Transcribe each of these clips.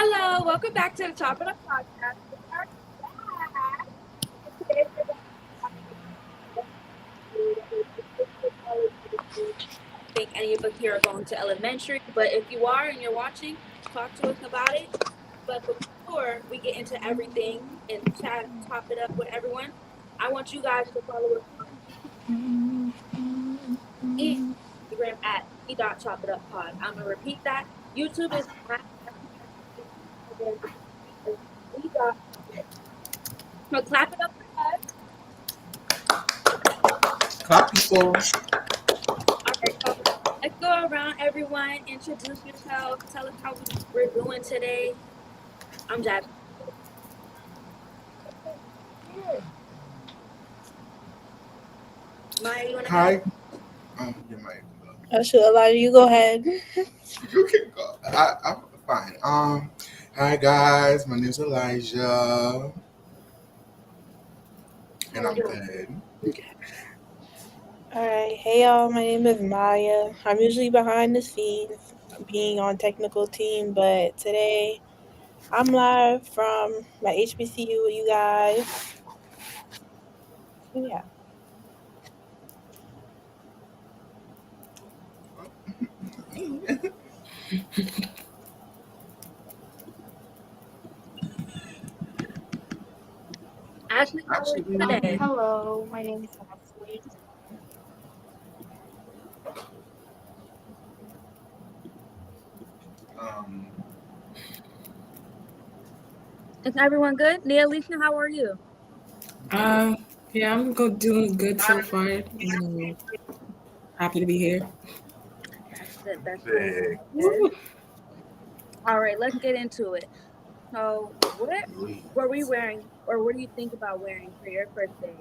Hello, welcome back to the Chop It Up podcast. We are back. And today we're going to I don't think any of us here are going to elementary, but if you are and you're watching, talk to us about it. But before we get into everything and chat, top it up with everyone, I want you guys to follow us on YouTube and Instagram at the.chopitupod. I'm gonna repeat that. YouTube is at and then Instagram is the.chopitupod. So clap it up for us. Clap people. All right, so let's go around everyone. Introduce yourself. Tell us how we're doing today. I'm Jasmine. Maya, you wanna go? Hi. You might go. Oh, shoot, Elijah, you go ahead. You can go. I'm fine. Hi guys. My name's Elijah, and I'm dead. All right. Hey, y'all. My name is Maya. I'm usually behind the scenes, being on technical team, but today I'm live from my HBCU with you guys. So, yeah. Ashley, how are you Actually, today? Hello, my name is Ashley. um, Is everyone good? Nia, Alicia, how are you? Uh, yeah, doing good so far. Happy to be here. That's good. That's good. big Good. Woo. All right, let's get into it. So, what were we leads. wearing, or what do you think about wearing for your first day?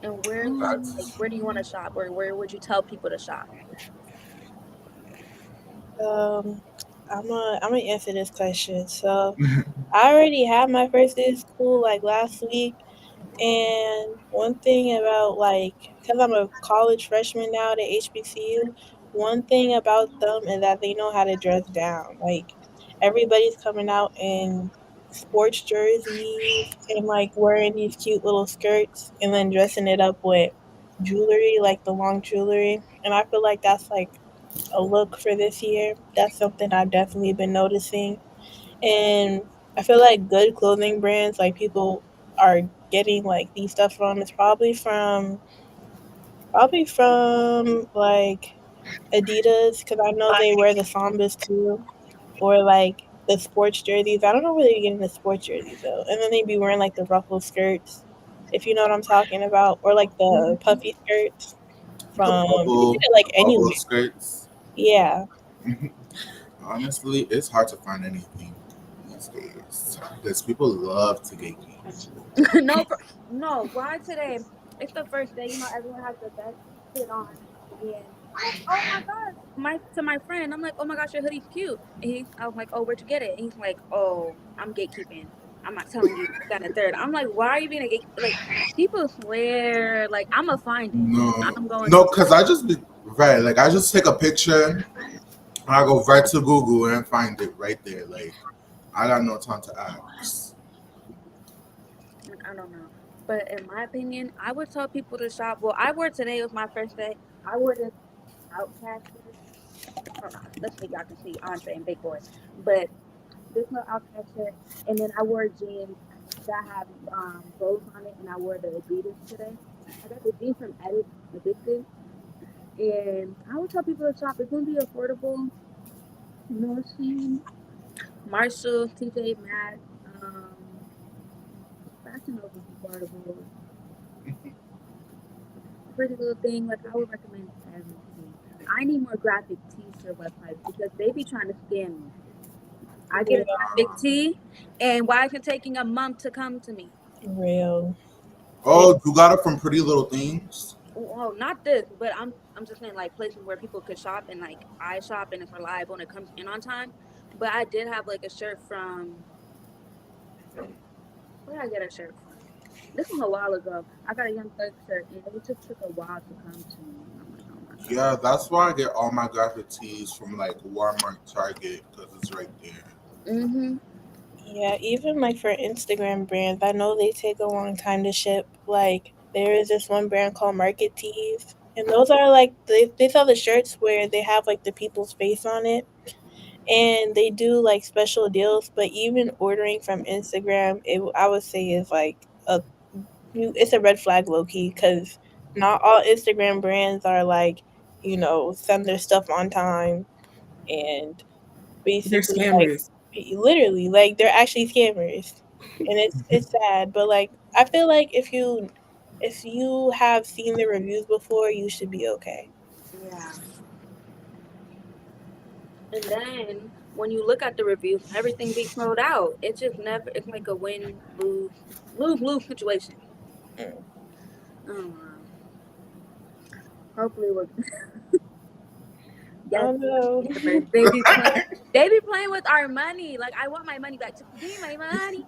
And That's where do you want to shop, or where would you tell people to shop? Um, I'm gonna answer this question. So, I already had my first day of school like last week. And one thing about because I'm a college freshman now at HBCU, one thing about them is that they know how to dress down. Like everybody's coming out in sports jerseys and like wearing these cute little skirts and then dressing it up with jewelry, like the long jewelry. And I feel like that's like a look for this year. That's something I've definitely been noticing. And I feel like good clothing brands, like people are getting like these stuff from, is probably from like Adidas, because I know they wear the Sambas too, or like the sports jerseys. I don't know where they're getting the sports jerseys though. And then they be wearing like the ruffle skirts, if you know what I'm talking about, or like the puffy skirts the from you can get bubble, it like the bubble anywhere. skirts. Yeah. Honestly, it's hard to find anything these days because people love to gatekeep. no, no. Why today? It's the first day. You know, everyone has the best fit on, and I'm like, oh my god, my friend. I'm like, oh my gosh, your hoodie's cute. I was like, oh, where'd you get it? And he's like, oh, I'm gatekeeping. I'm not telling you that and a third. I'm like, why are you being a gatekeeper? Like, people swear, like, I'ma find it. No, I'm going no, to. because I just be right. Like I just take a picture. I go right to Google and find it right there. Like I got no time to ask. Like, I don't know. But in my opinion, I would tell people to shop. Well, I wore today was my first day. I wore this Outcast shirt. Hold on, let's see. Y'all can see Andre and Big Boy. But this little Outcast shirt, and then I wore jeans that have bows on it, and I wore the Adidas today. I got the jeans from Addicted, and I would tell people to shop. It's gonna be affordable. Nordstrom, Marshall, TJ Maxx, Fashion Nova's affordable. Pretty Little Thing, like I would recommend everything. I need more graphic t-shirt websites because they be trying to scam me. I get a graphic tee, and why is it taking a month to come to me? Real. They Oh, you got it from Pretty Little Things. Oh, not this, but I'm just saying like places where people could shop and like I shop and it's reliable and it comes in on time. But I did have like a shirt from where did I get a shirt from? This was a while ago. I got a Young Thug shirt and it just took a while to come to me. I'm like, oh my Yeah, that's why I get all my graphic tees from like Walmart, Target, because it's right there. Mm-hmm. Yeah, even like for Instagram brands, I know they take a long time to ship. Like there is this one brand called Market Tees, and those are like they sell the shirts where they have like the people's face on it, and they do like special deals. But even ordering from Instagram, I would say is like it's a red flag low key because not all Instagram brands are like send their stuff on time and They're basically like scammers. literally like they're actually scammers, and it's sad. But like I feel like if you have seen the reviews before, you should be okay. Yeah. And then when you look at the reviews, everything be sold out. It's just never. It's like a win lose situation. Mm. Um, hopefully, we're yes, Oh no. scammers. They be playing with our money. Like I want my money back. Just give me my money.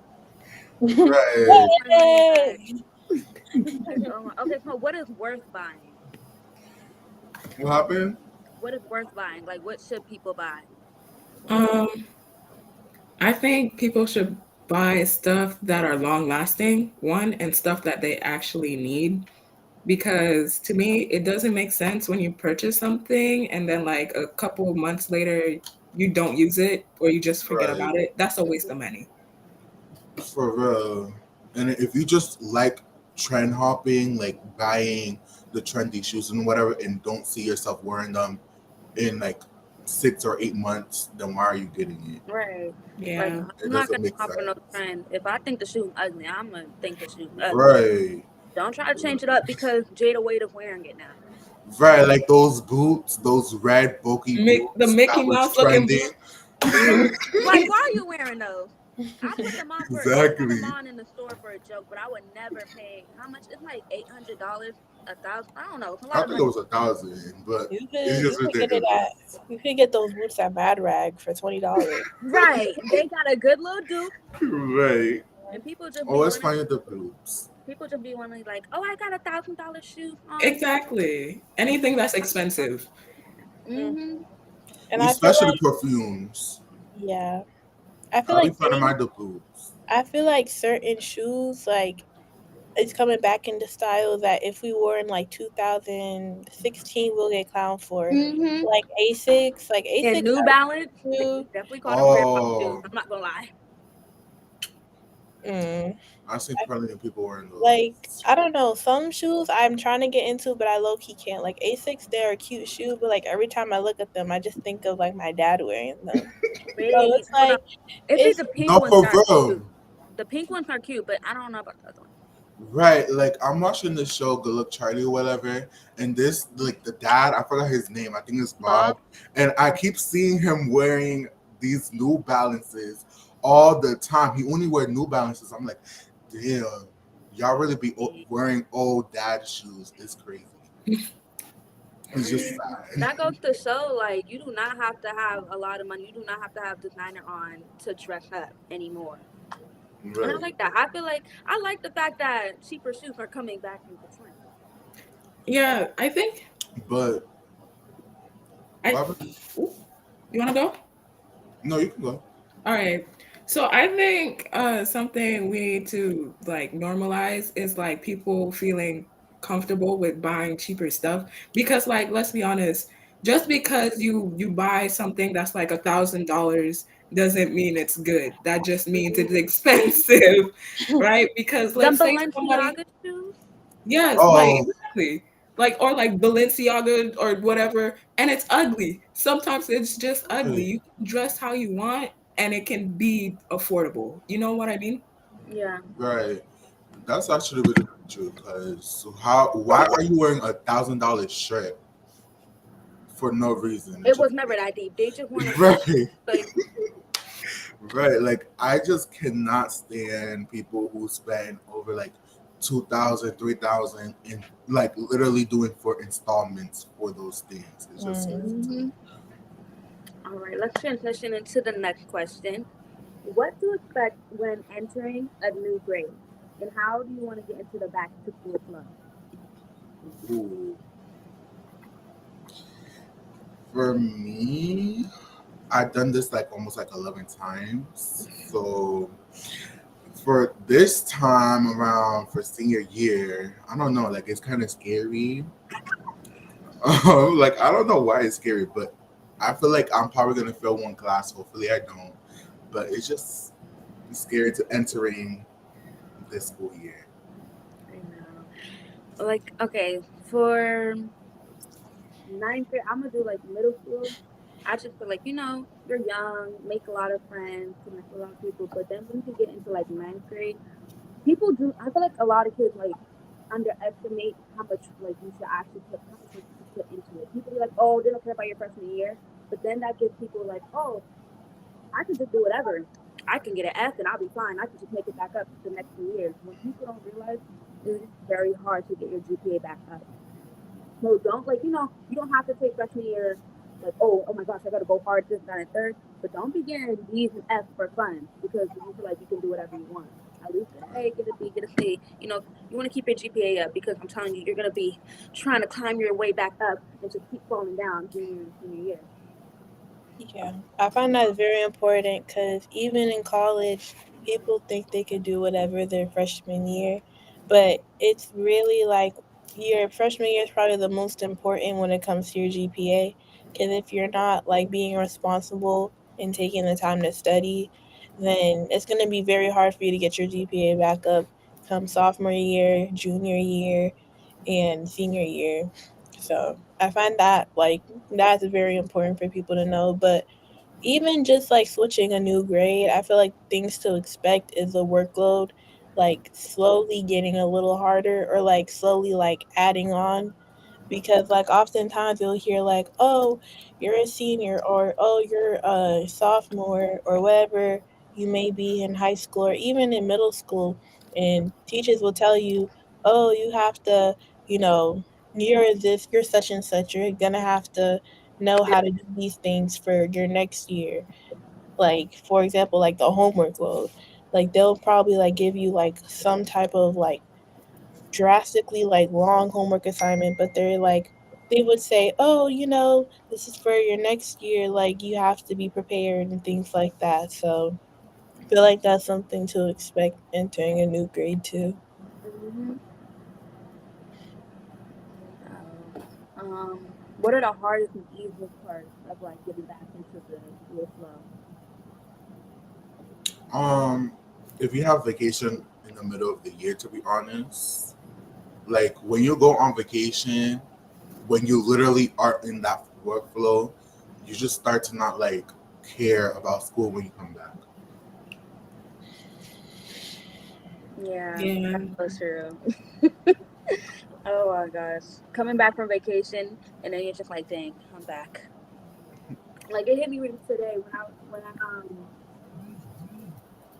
Right. My money back. Yay! Like, oh my, okay, so what is worth buying? What happened? What is worth buying? Like, what should people buy? Um, I think people should buy stuff that are long lasting, one, and stuff that they actually need. Because to me, it doesn't make sense when you purchase something and then like a couple of months later you don't use it or you just forget Right. about it. That's a waste of money. For real. And if you just like trend hopping, like buying the trendy shoes and whatever, and don't see yourself wearing them in like 6 or 8 months, then why are you getting it? Right. Like, Yeah. I'm It not doesn't gonna make hop on no sense. trend. If I think the shoe's ugly, I'm gonna think the shoe's ugly. Right. Don't try to change it up because Jada Wade is wearing it now. Right. Like those boots, those red bulky The boots that Mickey was Mouse looking trending. boot. Like, why are you wearing those? I put them on for I put them Exactly. on in the store for a joke, but I would never pay how much? It's like $800, 1,000. I don't know. It's a I lot of think it money. was 1,000, but You it's could just you could get it at ridiculous. you could get those boots at Bad Rag for $20. Right. They got a good little dupe, Right. and people just be Always wanting. find the boobs. People just be wanting like, oh, I got $1,000 shoe on. Exactly. Anything that's expensive. Mm. Mm-hmm. And I feel Especially like perfumes. yeah, I feel I'll be like finding my boobs. certain shoes like it's coming back into style that if we wore in like 2016, we'll get clowned for. Mm-hmm. Like Asics, And New are Balance, too. definitely call them grandpa shoes. Oh, I'm not gonna lie. Mm. I've seen plenty of people wearing Like those. I don't know, some shoes I'm trying to get into, but I low key can't. Like Asics, they're a cute shoe, but like every time I look at them, I just think of like my dad wearing them. So Wait, it's hold on. like It's it's the pink No, ones for that are cute. real. The pink ones are cute, but I don't know about the other one. Right, like I'm watching the show Good Luck Charlie or whatever, and this like the dad, I forgot his name, I think it's Bob. Bob, and I keep seeing him wearing these New Balances all the time. He only wear New Balances. I'm like, damn, y'all really be wearing old dad shoes. It's crazy. It's just sad. That goes to show, like, you do not have to have a lot of money. You do not have to have designer on to dress up anymore. And I Right. like that. I like the fact that cheaper shoes are coming back into trend. Yeah, I think But I what happened? you wanna go? No, you can go. All right. So I think something we need to like normalize is like people feeling comfortable with buying cheaper stuff because like let's be honest, just because you buy something that's like $1,000 doesn't mean it's good. That just means it's expensive, right? Because Them let's say somebody, Balenciaga shoes. yes, like Oh, exactly. Like or like Balenciaga or whatever, and it's ugly. Sometimes it's just ugly. right. You can dress how you want and it can be affordable. You know what I mean? Yeah. Right. That's actually really true. Cause why are you wearing $1,000 shirt for no reason? It was never that deep. They just wanted Right. like Right. Like I just cannot stand people who spend over like 2,000, 3,000, and like literally doing for installments for those things. It's just Mhm. All right, let's transition into the next question. What to expect when entering a new grade? And how do you want to get into the back to school club? ooh. For me, I've done this like almost like 11 times. So for this time around for senior year, I don't know, like it's kind of scary. Like I don't know why it's scary, but I feel like I'm probably gonna fail one class. Hopefully I don't. But it's just scary to entering this school year. I know. Like, okay, for ninth grade, I'm gonna do like middle school. I just feel like, you're young, make a lot of friends, connect with a lot of people. But then once you get into like ninth grade, people do. I feel like a lot of kids like underestimate how much like you should actually put, how much work you should put into it. People be like, oh, they don't care about your freshman year, but then that gives people like, oh, I can just do whatever. I can get an F and I'll be fine. I can just make it back up the next 2 years. When people don't realize it's very hard to get your GPA back up. So don't like, you don't have to take freshman year like, oh my gosh, I gotta go hard this, that, and third. But don't be getting D's and F's for fun because you feel like you can do whatever you want. At least get an A, get a B, get a C. You want to keep your GPA up because I'm telling you, you're gonna be trying to climb your way back up and just keep falling down junior and senior year. Yeah, I find that very important because even in college, people think they could do whatever their freshman year, but it's really like your freshman year is probably the most important when it comes to your GPA. Because if you're not like being responsible and taking the time to study, then it's going to be very hard for you to get your GPA back up come sophomore year, junior year, and senior year. So I find that like that's very important for people to know. But even just like switching a new grade, I feel like things to expect is a workload like slowly getting a little harder or like slowly like adding on because like oftentimes you'll hear like, oh, you're a senior or oh, you're a sophomore or whatever you may be in high school or even in middle school, and teachers will tell you, oh, you have to, you know, you're this, you're such and such, you're gonna have to know how to do these things for your next year. Like for example, like the homework load, like they'll probably like give you like some type of like drastically like long homework assignment, but they're like they would say, "Oh, this is for your next year, like you have to be prepared and things like that." So, I feel like that's something to expect entering a new grade too. Mm-hmm. What are the hardest and easiest parts of like getting back into the school flow? Um, if you have vacation in the middle of the year, to be honest, like when you go on vacation, when you literally are in that workflow, you just start to not like care about school when you come back. Yeah, Yeah. that's so true. Oh my gosh, coming back from vacation and then you're just like, dang, I'm back. Like it hit me really today when I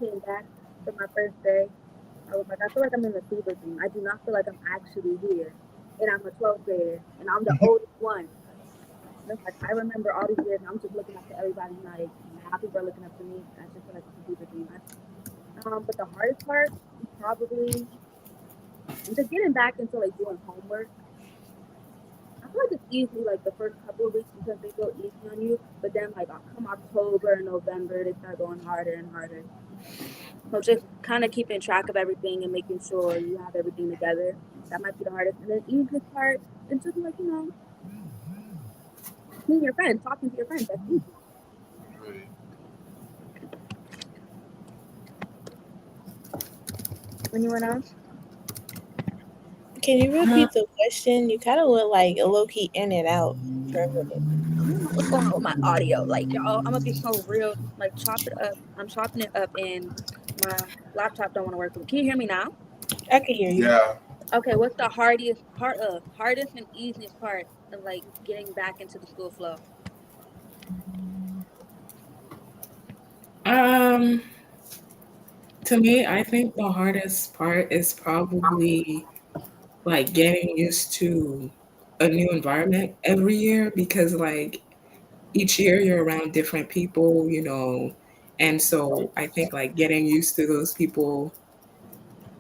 came back for my first day. I was like, I feel like I'm in a fever dream. I do not feel like I'm actually here, and I'm a 12th grader, and I'm the oldest one. And it's like I remember all these years, and I'm just looking up to everybody, and like now people are looking up to me. I just feel like it's a fever dream. But the hardest part is probably just getting back into like doing homework. I feel like it's easy like the first couple of weeks because they go easy on you, but then like come October and November they start going harder and harder. So just kind of keeping track of everything and making sure you have everything together. That might be the hardest. And then easiest part is just like seeing your friends, talking to your friends. That's easy. Right. Anyone else? Can you repeat the question? You kind of went like a low key in and out for a minute. I don't know what's going on with my audio. Like y'all, I'm gonna be so real. Like chop it up. I'm chopping it up, and my laptop don't want to work. Can you hear me now? I can hear you. Yeah. Okay, what's the hardest and easiest part of like getting back into the school flow? Um, to me, I think the hardest part is probably like getting used to a new environment every year because like each year you're around different people, and so I think like getting used to those people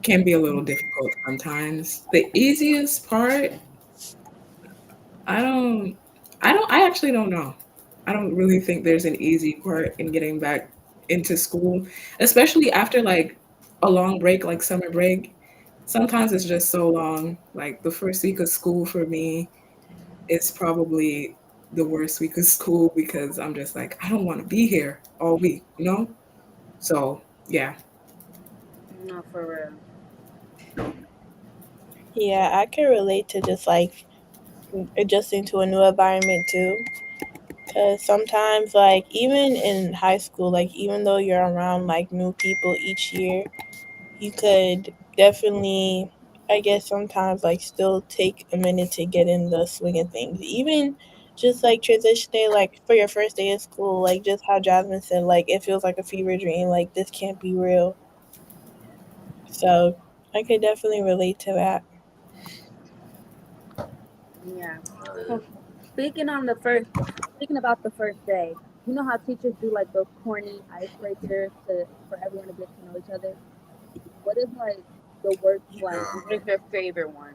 can be a little difficult sometimes. The easiest part, I don't I actually don't know. I don't really think there's an easy part in getting back into school, especially after like a long break, like summer break. Sometimes it's just so long. Like the first week of school for me is probably the worst week of school because I'm just like, I don't want to be here all week, you know? So, yeah. No, for Yeah, I can relate to just like adjusting to a new environment too. Because sometimes, like, even in high school, like, even though you're around like new people each year, you could definitely, I guess, sometimes like still take a minute to get in the swing of things. Even just like transitioning, like, for your first day of school, like, just how Jasmine said, like, it feels like a fever dream. Like, this can't be real. So, I could definitely relate to that. real. Yeah. Right. So speaking on the first, speaking about the first day, you know how teachers do like those corny icebreakers to for everyone to get to know each other. What is like the worst one, and what Yeah. is your favorite one?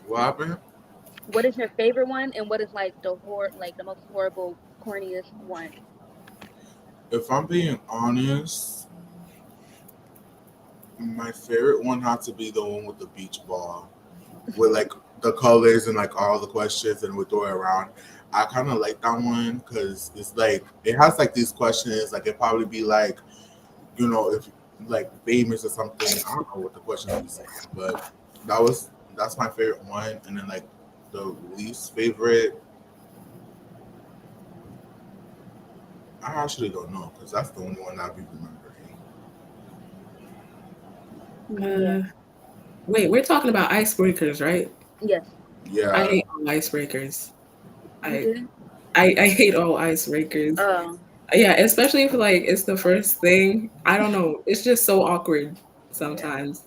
What happened? What is your favorite one, and what is like like the most horrible, corniest one? If I'm being honest, my favorite one had to be the one with the beach ball, with like the colors and like all the questions, and we throw it around. I kind of like that one because it's like it has like these questions. Like it probably be like, if like famous or something. I don't know what the question would be saying, but that's my favorite one. And then like the least favorite, I actually don't know because that's the only one I'll be remembering. Yeah. Uh, Wait, we're talking about icebreakers, right? Yes. I Yeah, hate all icebreakers. You I did. I hate all icebreakers. Oh. Yeah, especially if like it's the first thing. I don't know. It's just so awkward Yeah. sometimes.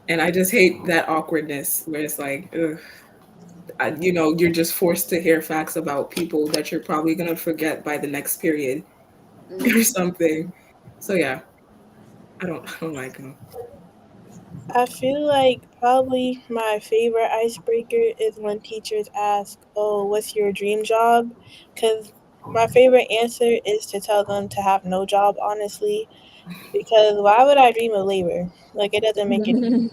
And I just hate that awkwardness where it's like, ugh, you're just forced to hear facts about people that you're probably gonna forget by the next period or Mhm. something. So yeah, I don't like them. I feel like probably my favorite icebreaker is when teachers ask, "Oh, what's your dream job?" Because my favorite answer is to tell them to have no job, honestly. Because why would I dream of labor? Like, it doesn't make any.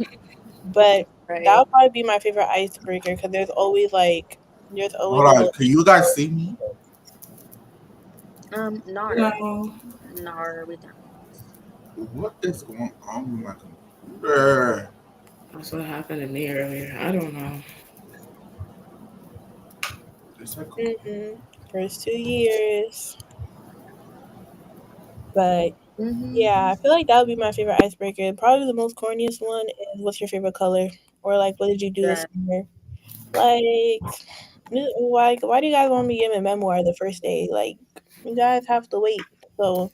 But that Right. would probably be my favorite icebreaker because there's always hold a on. little. Can you guys see me? Nar. No, Nar. We don't. What is going on with my computer? that's what happened to me earlier. I don't know. Is that First 2 years. But Mhm. yeah, I feel like that would be my favorite icebreaker. Probably the most corniest one is what's your favorite color? Or like what did you do this That. summer? Like why do you guys want me to give a memoir the first day? Like you guys have to wait. So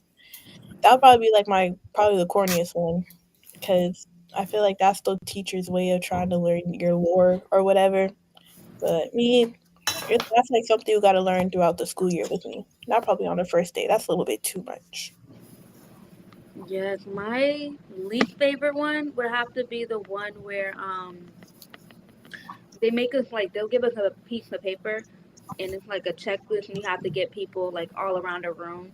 that would probably be like my probably the corniest one because I feel like that's the teacher's way of trying to learn your lore or whatever. But me, that's like something you got to learn throughout the school year with me. Not probably on the first day. That's a little bit too much. Yes. My least favorite one would have to be the one where they make us like they'll give us a piece of paper and it's like a checklist and you have to get people like all around a room.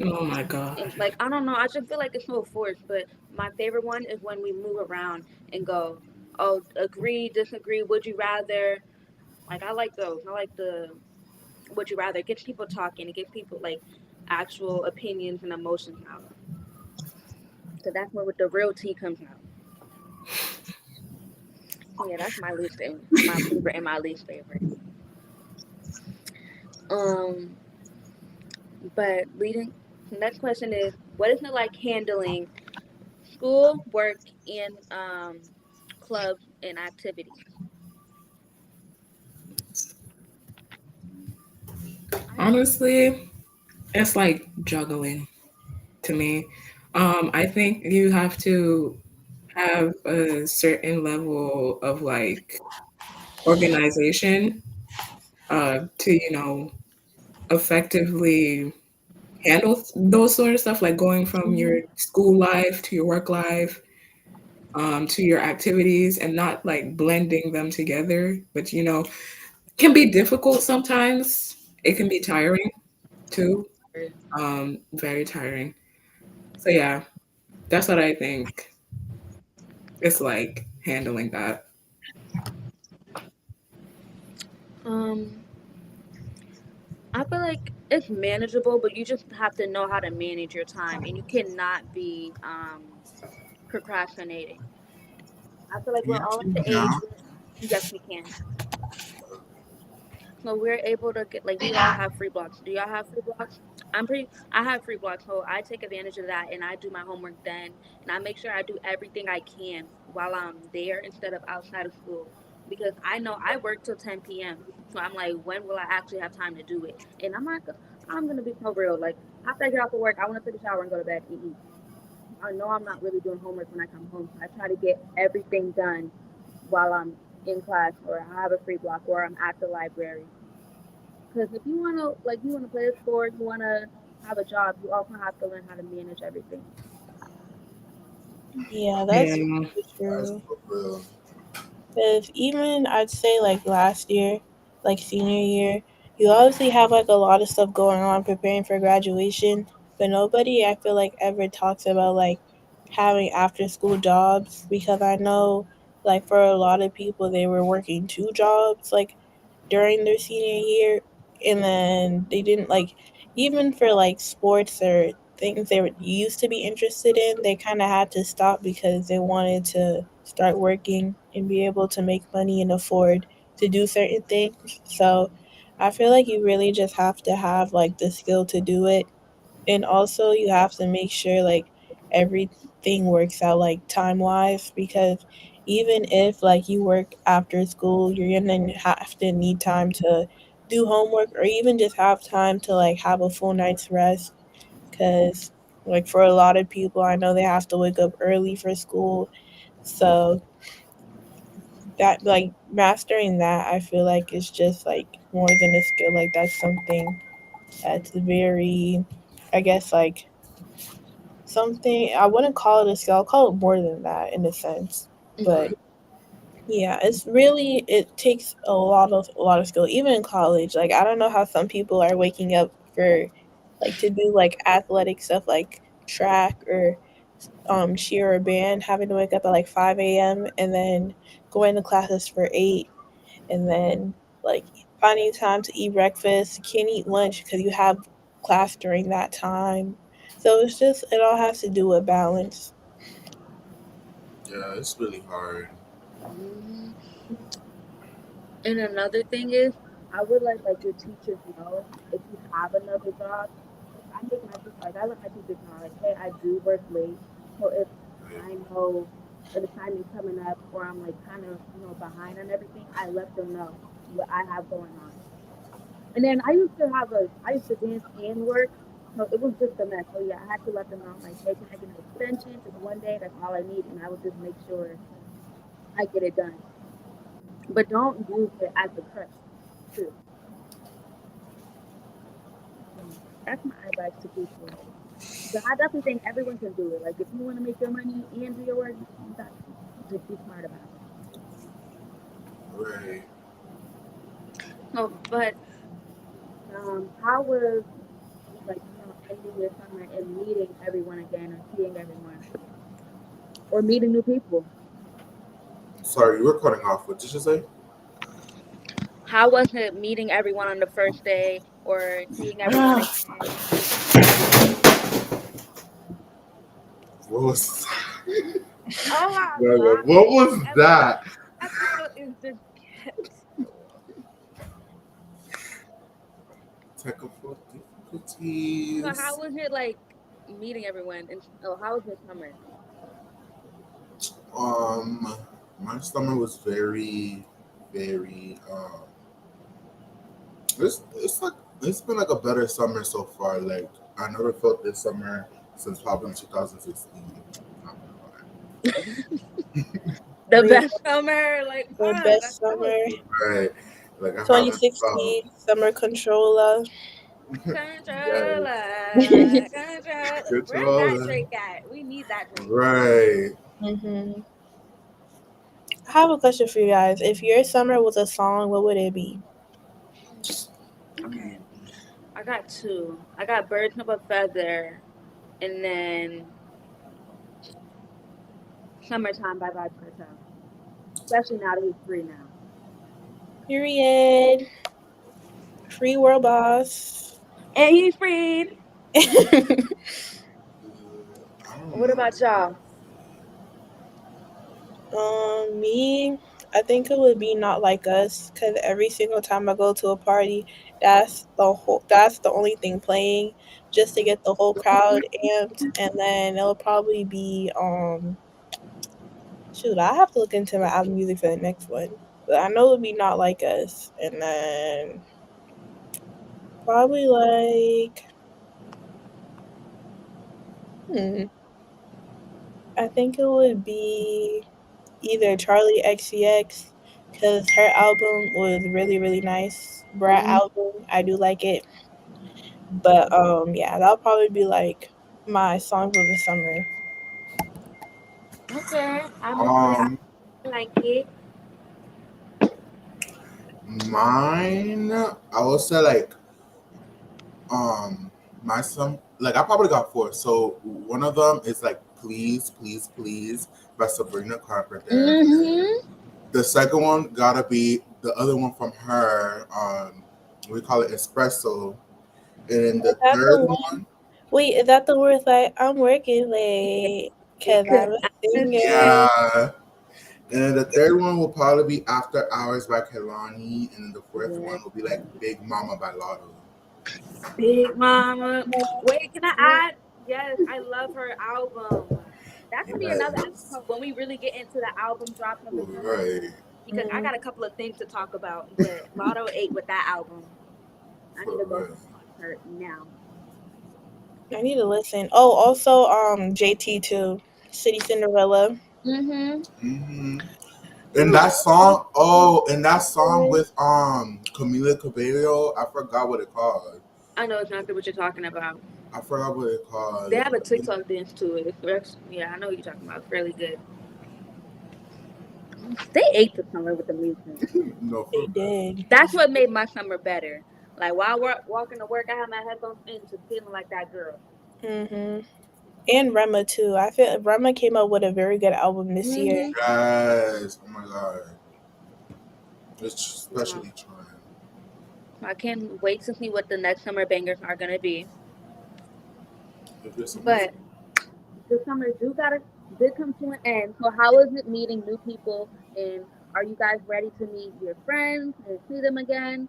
Oh my god. And like I don't know, I just feel like it's so forced. But my favorite one is when we move around and go, oh, agree, disagree, would you rather? Like I like those. I like the would you rather. It gets people talking. It gets people like actual opinions and emotions out. So that's where with the real tea comes out. Yeah, that's my least favorite. My favorite and my least favorite. Um, but leading next question is what is it like handling school, work, and clubs and activities? Honestly, it's like juggling to me. I think you have to have a certain level of like organization to effectively handle those sort of stuff, like going from Mm-hmm. your school life to your work life, to your activities, and not like blending them together, but can be difficult sometimes. It can be tiring too. Very tiring. So yeah, that's what I think it's like handling that. Um, I feel like it's manageable, but you just have to know how to manage your time, and you cannot be procrastinating. I feel like we're Yes, all at you the age can. where yes, we can. So we're able to get like we all have free blocks. Do y'all have free blocks? I have free blocks, so I take advantage of that and I do my homework then and I make sure I do everything I can while I'm there instead of outside of school. Because I know I work till 10 p.m. So I'm like, when will I actually have time to do it? And I'm gonna be so real. Like after I get off of work, I wanna take a shower and go to bed and eat. I know I'm not really doing homework when I come home, so I try to get everything done while I'm in class or I have a free block or I'm at the library. Because if you want to, like, you want to play a sport, you want to have a job, you also have to learn how to manage everything. Yeah, that's Yeah. really That's true. for real. Because even I'd say like last year, like senior year, you obviously have like a lot of stuff going on preparing for graduation, but nobody I feel like ever talks about like having after school jobs because I know like for a lot of people they were working two jobs like during their senior year and then they didn't like even for like sports or things they used to be interested in they kind of had to stop because they wanted to start working and be able to make money and afford to do certain things. So I feel like you really just have to have like the skill to do it, and also you have to make sure like everything works out like time wise because even if like you work after school you're gonna have to need time to do homework or even just have time to like have a full night's rest because like for a lot of people I know they have to wake up early for school. So that like mastering that I feel like is just like more than a skill, like that's something that's very, I guess, like something I wouldn't call it a skill. I'll call it more than that in a sense. But Right. yeah, it's really it takes a lot of skill. Even in college, like I don't know how some people are waking up for like to do like athletic stuff like track or cheer or band, having to wake up at like 5 a.m. and then going to classes for 8 and then like finding time to eat breakfast. You can't eat lunch because you have class during that time. So it's just it all has to do with balance. Yeah, it's really hard. Mhm. And another thing is, I would like your teachers know if you have another job. Like I make my teacher like I let my teachers know like, hey, I do work late, so if Right. I know an assignment's coming up or I'm like kind of behind on everything, I let them know what I have going on. And then I used to dance and work, so it was just a mess. So yeah, I had to let them know I'm like, hey, can I get an extension? Just one day, that's all I need, and I would just make sure I get it done. But don't use it as a crutch too. So that's my advice to people. But I definitely think everyone can do it. Like if you want to make your money and do your work, you got to just be smart about it. Right. So, but how was like ending your summer and meeting everyone again, or seeing everyone, or meeting new people? Sorry, you were cutting off. What did you say? How was it meeting everyone on the first day, or seeing everyone Ah, again? what was Oh my what god, was episode that? episode is just Technical so. How difficulties. was it like meeting everyone? And oh, how was your summer? Um, my summer was very, very. It's like it's been like a better summer so far. Like I never felt this summer since probably 2016. Not gonna The Real best summer, like the that's best that was summer, lie. Right. Like I haven't felt. 2016 summer controller. Yes. controller, controller. Where's that Controller. drink at? We need that drink. Right. hmm I have a question for you guys. If your summer was a song, what would it be? Okay. I got two. I got Birds of a Feather, and then Summertime by Vybz Kartel. Especially now that he's free now. Period. Free world boss. And he's freed. I don't What know. about y'all? Me, I think it would be Not Like Us, because every single time I go to a party, that's the only thing playing, just to get the whole crowd amped. And then it'll probably be shoot, I have to look into my album music for the next one, but I know it would be Not Like Us. And then probably like I think it would be either Charlie XCX, because her album was really really nice. Brat album, I do like it. But yeah, that'll probably be like my songs of the summer. Okay. I like it. Mine, I would say like my some like I probably got four. So one of them is like Please, Please, Please by Sabrina Carpenter. Mm-hmm. The second one gotta be the other one from her. We call it Espresso. And then the Is that the third one? one, Wait, is that the word like I'm working late because I'm a singer? yeah. And then the third one will probably be After Hours by Kehlani. And then the fourth one will be like Big Mama by Lotto. Big Mama. Wait, can I add? Yes, I love her album. That could be another episode when we really get into the album drops of the summer. Right. Because I got a couple of things to talk about. But Lotto 8 with that album. I need to go to her now. I need to listen. Oh, also JT too, City Cinderella. Mm-hmm. And that song, with Camila Cabello, I forgot what it called. I know exactly what you're talking about. I forgot what it called. They have a TikTok dance to it. Yeah, I know what you're talking about. It's fairly good. They ate the summer with the music. No, They did. That's what made my summer better. Like while we're walking to work, I have my headphones in, just feeling like that girl. And Rema too. I feel Rema came up with a very good album this year. Yes. Oh my god. It's especially trying. I can't wait to see what the next summer bangers are gonna be. But the summer did come to an end. So how is it meeting new people? And are you guys ready to meet your friends and see them again?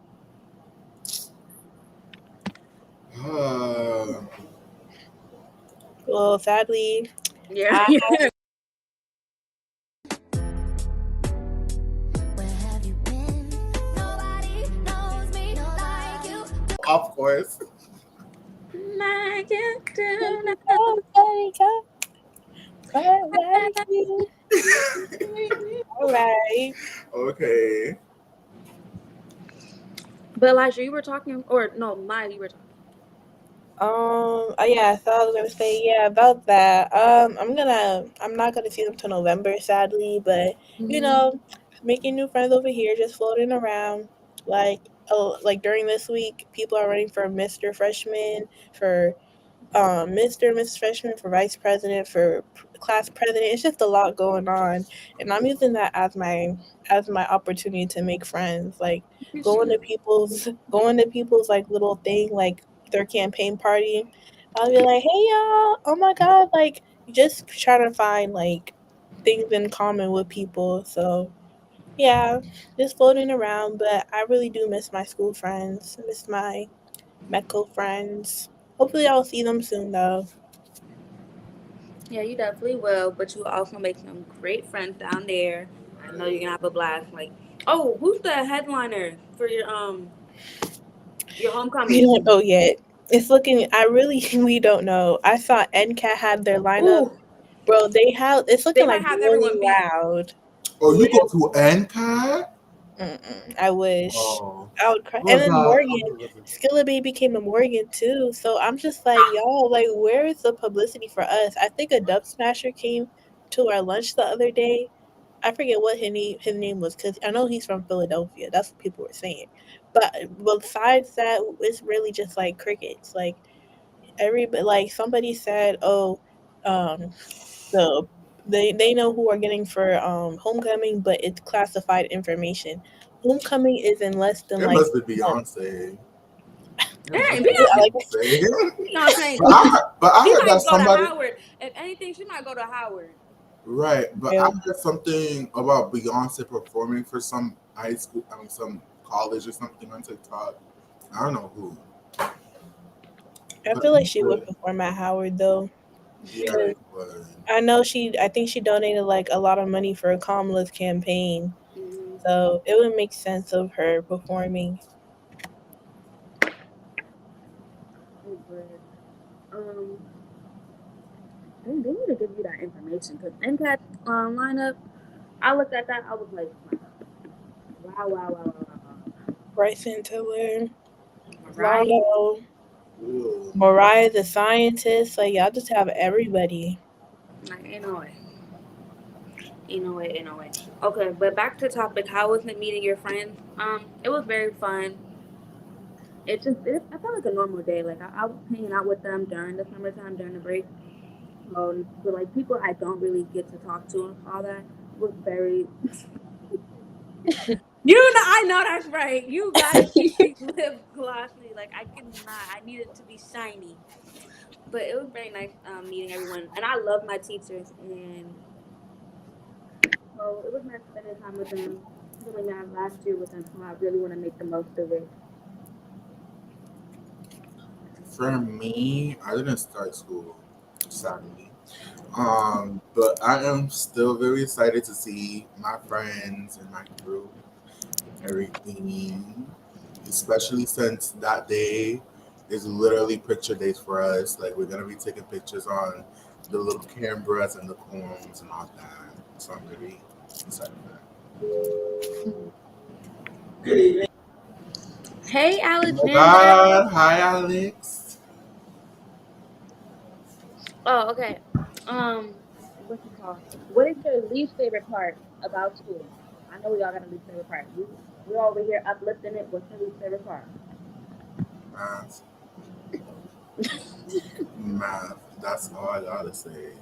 Well, sadly, yeah. Of course. Like you do now. All right. Okay. But Elijah, you were talking, or no, Maya, you were talking. Oh yeah, so I was gonna say about that. I'm not gonna see them till November, sadly, but you know, making new friends over here, just floating around. Like during this week, people are running for Mr. Freshman, for Mr. and Mrs. Freshman, for vice president, for class president. It's just a lot going on, and I'm using that as my opportunity to make friends. Like going to people's like little thing, like their campaign party. I'll be like, hey y'all, oh my god, like just trying to find like things in common with people. So yeah, just floating around. But I really do miss my school friends, miss my Mecco friends. Hopefully I'll see them soon though. Yeah, you definitely will, but you will also make some great friends down there. I know you're gonna have a blast. Like, oh, who's the headliner for your homecoming? We don't know yet. It's looking. We don't know. I saw NCAT had their lineup. Ooh. Bro, it's looking like really loud. Oh, you go to NCAT? I wish. Oh. I would cry. And then Morgan, Skilla Baby came to Morgan too. So I'm just like, y'all, like, where is the publicity for us? I think a Dub Smasher came to our lunch the other day. I forget what his name was, because I know he's from Philadelphia. That's what people were saying. But besides that, it's really just like crickets. Like like somebody said, oh, um, the they know who are getting for homecoming, but it's classified information. Homecoming is in less than It like must be a month. Beyonce. It Hey, must be Beyonce, Like Beyonce. Beyonce, But I she heard that might go to somebody Howard. If anything, she might go to Howard. right. But I yeah. heard something about Beyonce performing for some high school, I mean some college or something on TikTok. I don't know who. I But feel like she would perform at Howard though, yeah, because it would. I think she donated like a lot of money for Kamala's campaign, Mm-hmm. so it would make sense of her performing. But they need to give you that information because NCAT lineup. I looked at that. I was like, wow. Bryson Tiller, Mariah, Lotto, Ew. Mariah the scientist, like y'all just have everybody. like, ain't no way. Okay, but back to topic. How was it meeting your friends? It was very fun. I felt like a normal day. Like I was hanging out with them during the summertime, during the break. But like people I don't really get to talk to and all that was very. I know that's right. You gotta keep these lips glossy. Like I cannot. I need it to be shiny. But it was very nice meeting everyone, and I love my teachers, and so it was nice spending time with them. Doing that last year with them, so I really want to make the most of it. For me, I didn't start school, sadly. But I am still very excited to see my friends and my group, everything. Especially since that day is literally picture days for us. Like we're gonna be taking pictures on the little cameras and the cones and all that. So I'm really excited for that. Hey, Oh my Alexandra. God! Hi, Alex. Oh, okay. What's it called? What is your least favorite part about school? I know we all got a least favorite part. We're over here uplifting it. What's your least favorite part? Math, math. That's all I gotta say.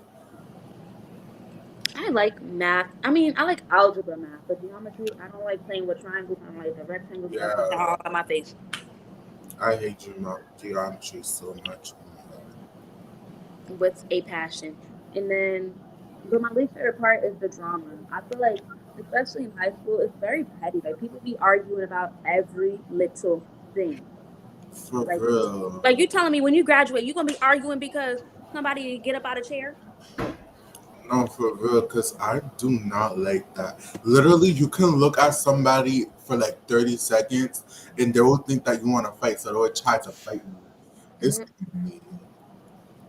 I like math. I mean, I like algebra math, but geometry, I don't like playing with triangles. I don't like the rectangles, circles, Yeah, all on my face. I hate geometry so much. Oh my God. With a passion. And then, but my least favorite part is the drama. I feel like, especially in high school, it's very petty. Like people be arguing about every little thing. For Like, real. like you telling me when you graduate, you gonna be arguing because somebody get up out of chair? No, for real, because I do not like that. Literally, you can look at somebody for like 30 seconds and they will think that you want to fight, so they will try to fight you. It's Mhm.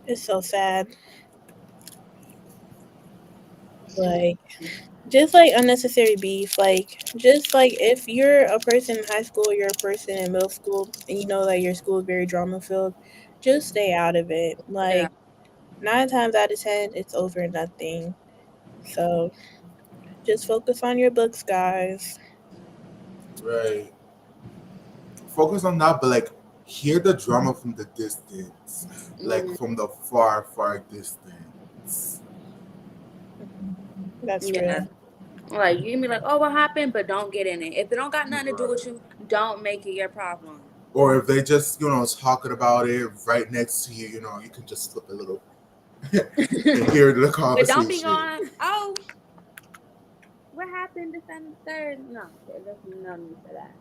It's so sad. Like just like unnecessary beef. Like just like if you're a person in high school, you're a person in middle school, and you know that your school is very drama filled, just stay out of it. Yeah. Like 9 times out of 10, it's over nothing. So just focus on your books, guys. right. Focus on that, but like hear the drama from the distance, like Mm, from the far, far distance. That's yeah. real. Like you can be like, oh, what happened? But don't get in it. If it don't got nothing to do with Right. you, don't make it your problem. Or if they just, talking about it right next to you, you can just slip a little and hear the But don't be conversation. going, oh, what happened this and the third? No, there's no need for that.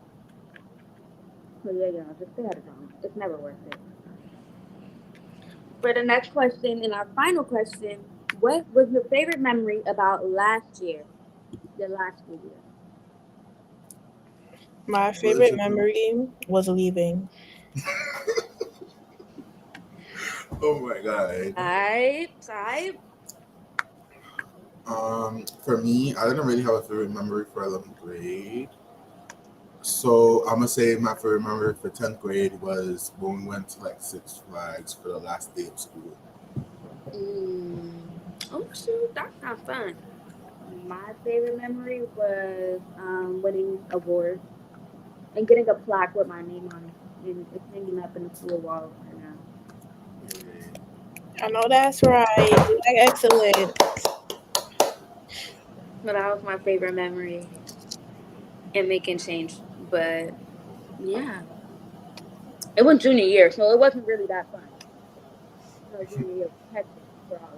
So yeah, just stay out of drama. It's never worth it. For the next question and our final question, what was your favorite memory about last year, your last school year? My What is favorite it? memory was leaving. Oh my god. Type. For me, I didn't really have a favorite memory for 11th grade. So I'm gonna say my favorite memory for 10th grade was when we went to like Six Flags for the last day of school. Oh shoot, that sounds fun. My favorite memory was winning awards. and getting a plaque with my name on it, and it's hanging up in the school wall right now. I know that's right. Like, excellent. But that was my favorite memory in making change. But yeah, it was junior year, so it wasn't really that fun. No, junior year was hectic for all of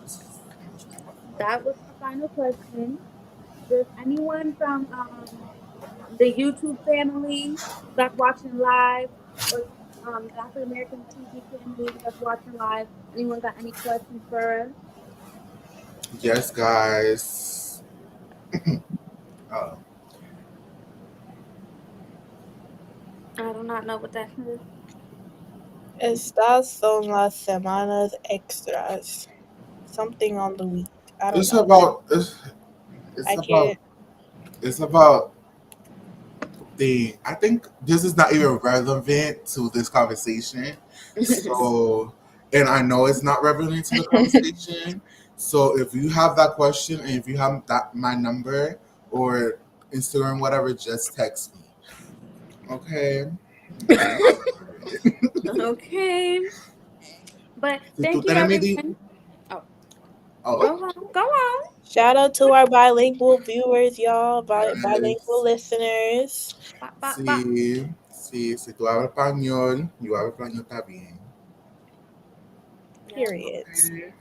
us. That was my final question. Does anyone from the YouTube family that's watching live, or the African American TV family that's watching live, anyone got any questions for us? Yes, guys. Oh, I do not know what that is. Estas son las semanas extras. Something on the week. I don't it's know. about I can't. it's about the. I think this is not even relevant to this conversation. So, and I know it's not relevant to the conversation. So, if you have that question and if you have that my number or Instagram, whatever, just text me. Okay. Okay. But Si tú thank you, tienes everyone. Oh, oh, go on. Go on. Shout out to our bilingual viewers, y'all. Bilingual yes. listeners. Bop, bop, bop. Si tú hablas español, yo hablo español también. Yeah. Period. Okay.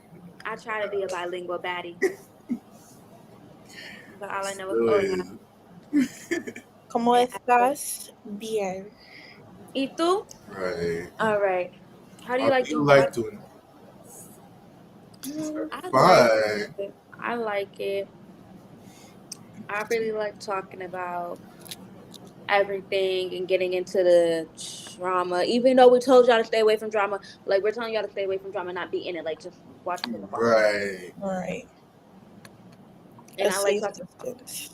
I try to be a bilingual baddie. But all I know is Good. ¿Cómo estás? Bien. ¿Y tú? Right. All right. How do you How like do you doing like that? doing I like fun? it. I like it. I really like talking about everything and getting into the drama. Even though we told y'all to stay away from drama, like we're telling y'all to stay away from drama, not be in it. Like just watch it from afar. Right. All right. And A I like safe talking. distance.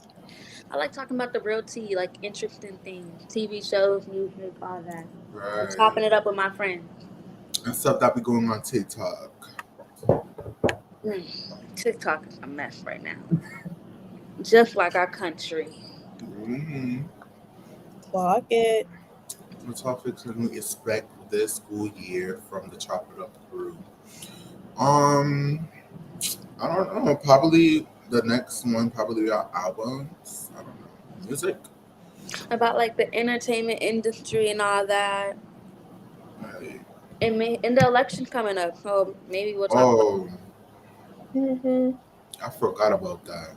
I like talking about the real tea, like interesting things, TV shows, music, all that. And chopping Right. it up with my friends. And stuff that be going on TikTok. TikTok is a mess right now, just like our country. Mm-hmm. Clock it. What topics can we expect this school year from the Chop It Up crew? I don't know. Probably the next one. Probably our albums. I don't know. Music. About like the entertainment industry and all that. Right. And the election coming up, so maybe we'll talk about. Oh, Mm-hmm. I forgot about that.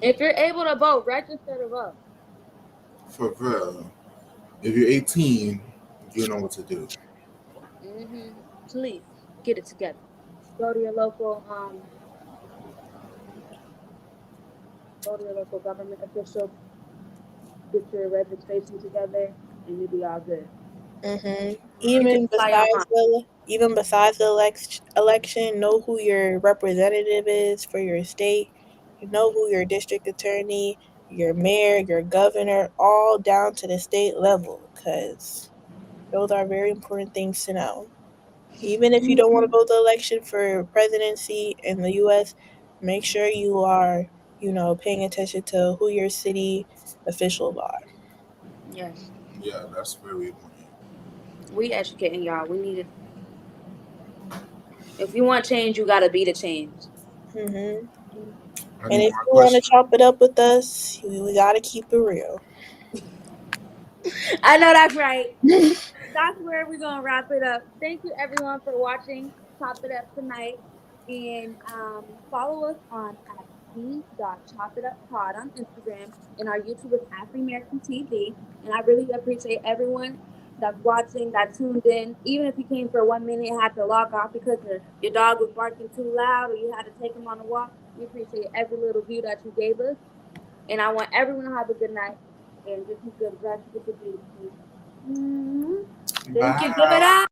If you're able to vote, register to vote. For real. If you're 18, you know what to do. Please get it together. Go to your local government official. Get your registration together, and you'll be all good. Mm-hmm. You can fly online. Even besides the election, know who your representative is for your state. You know who your district attorney, your mayor, your governor, all down to the state level, because those are very important things to know. Even if you don't want to vote the election for presidency in the U.S., make sure you are, paying attention to who your city officials are. Yes, Yeah, that's very important. we educating y'all. We need it. If you want change, you gotta be the change. Mm-hmm. I And need if more you want to questions. chop it up with us, we gotta keep it real. I know that's right. That's where we're gonna wrap it up. Thank you everyone for watching Chop It Up tonight. And follow us on at the.chopitupod on Instagram, and our YouTube is Afro American TV. And I really appreciate everyone that's watching, that tuned in. Even if you came for 1 minute and had to log off because your dog was barking too loud or you had to take him on a walk, we appreciate every little view that you gave us. And I want everyone to have a good night and just a good rest with the beauty. Thank you. Give it up.